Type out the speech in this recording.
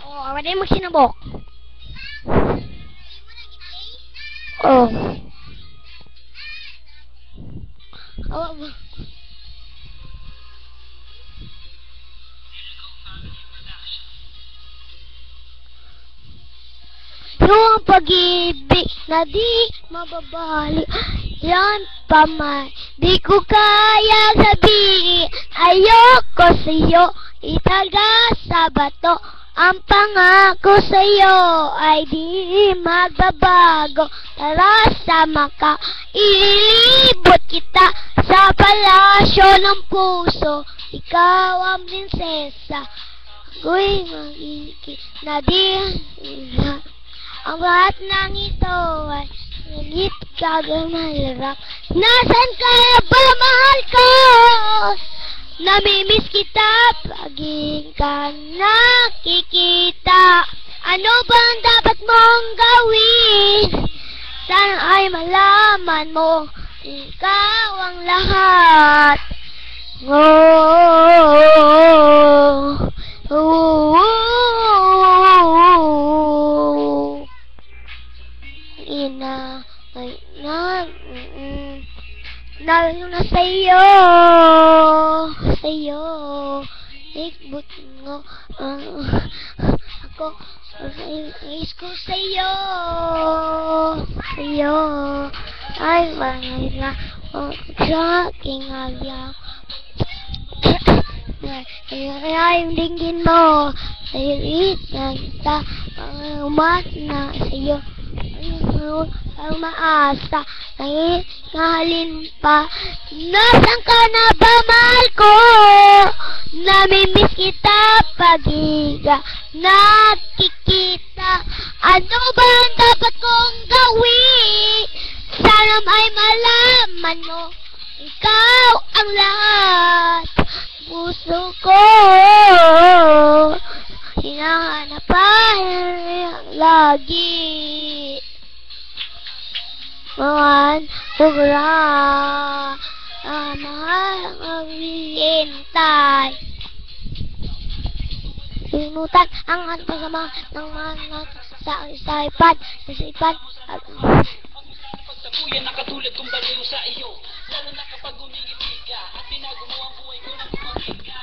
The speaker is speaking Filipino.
Oh, pwede mo sinubok. Oh. Oh. Yung pag-ibig na di mababali, yan pa man, di ko kaya sabihin. Ayoko sa'yo, itaga sa bato. Ang pangako sa'yo ay di magbabago. Tara, sama ka, ilibot kita sa palasyo ng puso. Ikaw ang prinsesa, ako'y magiging na di. Ang lahat ng ito ay nagit kagamalirap. Nasaan ka ba, mahal ko? Namimiss kita, paging ka nakikita. Ano bang dapat mong gawin? Sana ay malaman mo, ikaw ang lahat. Na sa'yo, ikbut mo, ako, is ko sa'yo, ay mahirap, sa aking agaw, ay dinggin mo, sa'yo kita, umat na sa'yo, ang maasa, ngahalin pa. Nasaan ka na ba, mahal ko? Namimiss kita, pag-iga nakikita. Ano ba ang dapat kong gawin? Sana ay malaman mo, ikaw ang lahat. Puso ko hinahanap pa lagi. Mahal, mahal ang maghihintay. Limutan ang ating pasama ng mga sa isipan at pagtabuyan na katulad kong baliw sa iyo. Lalo na kapag umingiti ka at binago mo ang buhay ko ng kumangking ka.